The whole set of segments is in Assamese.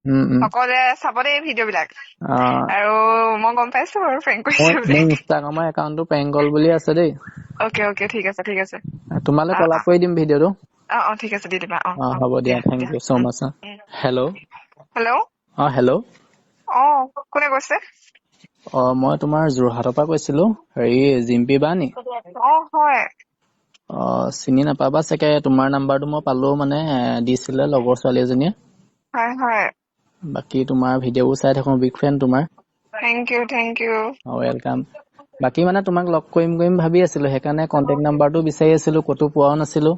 সকলোৱে চাব দেই ভিডিঅ' বিলাক আৰু মই গম পাইছো বাৰু প্ৰেংক মোৰ কৰিছে বুলি ইনষ্টাগ্ৰামৰ একাউণ্টটো প্ৰেংক কল বুলি আছে দেই ওকে ঠিক আছে তোমালৈ কলাপ কৰি দিম ভিডিঅ'টো ঠিক আছে দি দিবা হ'ব দিয়া থেংক ইউ সো মাচ হেল্ল' হেল্ল' কোনে কৈছে মই তোমাৰ যোৰহাটৰ পৰা কৈছিলো হেৰি জিম্পি বা নি হয় চিনি নাপাবা চাগে তোমাৰ নাম্বাৰটো মই পালো মানে দিছিলে লগৰ ছোৱালী এজনীয়ে হয় বাকি তোমাৰ ভিডিঅ'বোৰ চাই থাকো বিগ ফেন তোমাৰ থেংক ইউ ওয়েলকাম বাকি মানে তোমাক লগ কৰিম ভাবি আছিলো সেইকাৰণে কন্টেক্ট নাম্বাৰটো বিচাৰি আছিলো কতো পোৱাও নাছিলো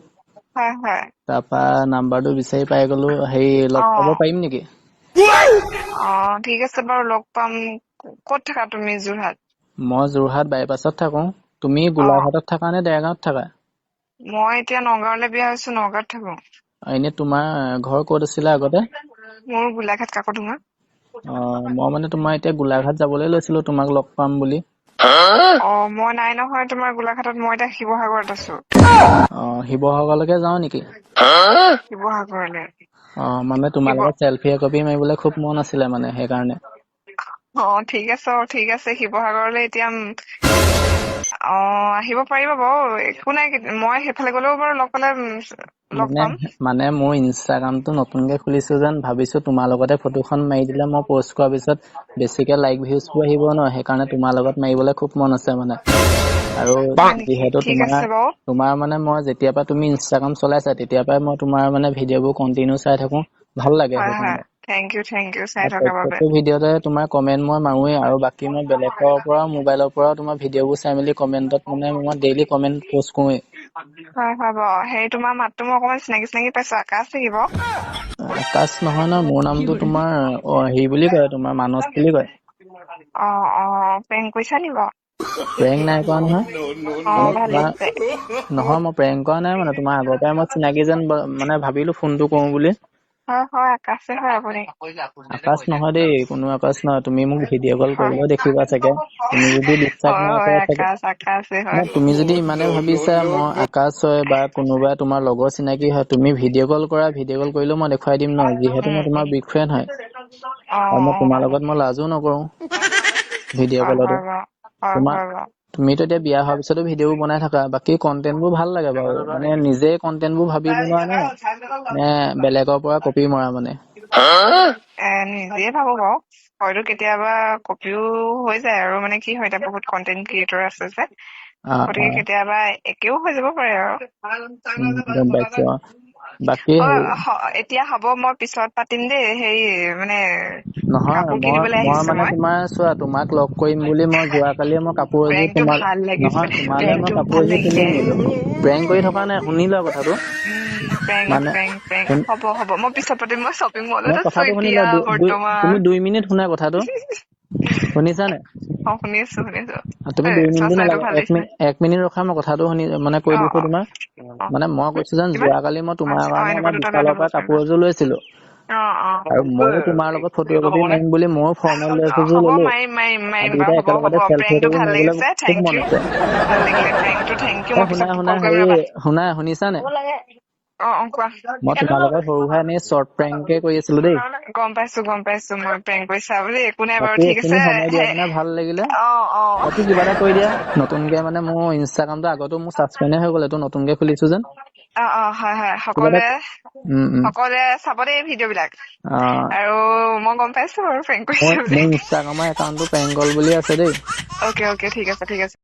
হয় তাৰপা নাম্বাৰটো বিচাৰি পাই গলো হেৰি লগ পাব পাৰিম নেকি ঠিক আছে বাৰু লগ পাম ক'ত থাকা তুমি যোৰহাট মই যোৰহাট বাইপাছত থাকো তুমি গোলাঘাটত থাকা নে দেৰগাঁৱত থাকা মই এতিয়া নগাঁৱলৈ বিয়া হৈছো নগাঁৱত থাকো এনে তোমাৰ ঘৰ ক'ত আছিলে আগতে মোৰ গোলাঘাট কাকতোঙা মই মানে তোমাৰ এতিয়া গোলাঘাট যাবলৈ লৈছিলো তোমাক লগ পাম বুলি মই নাই নহয় তোমাৰ গোলাঘাটত মই এতিয়া শিৱসাগৰত আছো শিৱসাগৰলৈকে যাও নেকি শিৱসাগৰলৈ মানে তোমাৰ লগত চেলফি একপি মাৰিবলৈ খুব মন আছিলে মানে সেইকাৰণে ঠিক আছে শিৱসাগৰলৈ এতিয়া আহিব পাৰিবা বাৰু একো নাই মই সেইফালে গলেও বাৰু লগ পালে লগ পাম মানে মোৰ ইনষ্টাগ্ৰামটো নতুনকে খুলিছো যেন ভাবিছো তোমাৰ লগতে ফটোখন মাৰি দিলে মই পোষ্ট কৰাৰ পিছত বেছিকে লাইক ভিউজবোৰ আহিব ন সেইকাৰণে তোমাৰ লগত মাৰিবলৈ খুব মন আছে মানে আৰু যিহেতু তোমাৰ মানে মই যেতিয়াৰ পৰা তুমি ইনষ্টাগ্ৰাম চলাইছা তেতিয়াৰ পৰাই মই তোমাৰ মানে ভিডিঅ'বোৰ কন্টিনিউ চাই থাকো ভাল লাগে সেইকাৰণে থেংক ইউ চাই থকাৰ বাবে প্ৰত্যেকটো ভিডিঅ'তে তোমাৰ কমেন্ট মই মাৰোৱেই আৰু বাকি মই বেলেগৰ পৰা মোবাইলৰ পৰা তোমাৰ ভিডিঅ'বোৰ চাই মেলি কমেন্টত মানে মই ডেইলি কমেন্ট পোষ্ট কৰোৱেই হয় সেই তোমাৰ মাতটো মই অকমান চিনাকি পাইছো আকাশ থাকিব আকাশ নহয় ন মোৰ নামটো তোমাৰ হেৰি বুলি কয় তোমাৰ মানস বুলি কয় প্ৰেংক কৰিছা নি বাৰু প্ৰেংক নাই কৰা নহয় নহয় মই প্ৰেংক কৰা নাই মানে তোমাৰ আগৰ পৰাই মই চিনাকি যেন মানে ভাবিলো ফোনটো কৰো বুলি হয় আকাশে হয় আপুনি আকাশ নহয় দেই কোনো আকাশ নহয় তুমি মোক ভিডিঅ' কল কৰিলেও দেখিবা চাগে তুমি যদি বিশ্বাস নকৰা চাগে তুমি যদি ইমানে ভাবিছা মই আকাশ হয় বা কোনোবা তোমাৰ লগৰ চিনাকি হয় তুমি ভিডিঅ' কল কৰিলেও মই দেখুৱাই দিম ন যিহেতু মই তোমাৰ বিগ ফ্ৰেণ্ড হয় আৰু মই তোমাৰ লগত মই লাজো নকৰো ভিডিঅ' কলতো তুমিতো এতিয়া বিয়া হোৱাৰ পিছতো ভিডিঅ'বোৰ বনাই থাকা বাকি কন্টেন্টবোৰ ভাল লাগে বাৰু মানে নিজে কন্টেন্টবোৰ ভাবি বনোৱা নে বেলেগৰ পৰা কপি মৰা মানে নিজে ভাবো বাৰু হয়তো কেতিয়াবা কপিও হৈ যায় আৰু মানে কি হয় এতিয়া বহুত কন্টেন্ট ক্ৰিয়েটৰ আছে যে গতিকে কেতিয়াবা একেও হৈ যাব পাৰে আৰু গম পাইছো বাকি এতিয়া হ'ব মই পিছত পাতিম দেই হেৰি মানে নহয় মই মানে তোমাৰ চোৱা তোমাক লগ কৰিম বুলি মই যোৱাকালি মই কাপোৰ এযোৰ তোমালৈ মই কাপোৰ এযোৰ কিনি আনিলো প্ৰেংক কৰি থকা নাই শুনি লোৱা কথাটো প্ৰেংক হ'ব মই পিছত পাতিম মই শ্বপিং মলত আছো কথাটো শুনি লোৱা তুমি 2 মিনিট শুনা কথাটো শুনিছানে শুনি আছো তুমি 2 মিনিট নালাগে 1 মিনিট ৰখা মই কথাটো শুনি মানে কৈ দিছো তোমাক মানে মই কৈছো যেন যোৱাকালি মই তোমাৰ কাৰণে মই বিশালৰ পৰা কাপোৰ এযোৰ লৈছিলো আৰু ময়ো তোমাৰ লগত ফটো একপি মাৰিম বুলি ময়ো ফৰ্মেল ড্ৰেছ এযোৰ ললো আৰু দুইটা একেলগতে চেলফি একপি মাৰিবলৈ খুব মন আছে শুনিছানে মই তোমাৰ লগত সৰু ভাই এনেই শ্বৰ্ট প্ৰেংকে কৰি আছিলো দেই গম পাইছো মই প্ৰেংক কৰিছা বুলি একো নাই বাৰু ঠিক আছে সময় দিয়া কাৰণে ভাল লাগিলে বাকি কিবা এটা কৰি দিয়া নতুনকে মানে মোৰ ইনষ্টাগ্ৰামটো আগতো মোৰ ছাছপেণ্ডে হৈ গ'ল এইটো নতুনকে খুলিছো যেন হয় সকলোৱে চাব দেই ভিডিঅ' বিলাক আৰু মই গম পাইছো বাৰু প্ৰেংক কৰিছা বুলি মোৰ ইনষ্টাগ্ৰামৰ একাউণ্টটো প্ৰেংক কল বুলি আছে দেই ওকে ঠিক আছে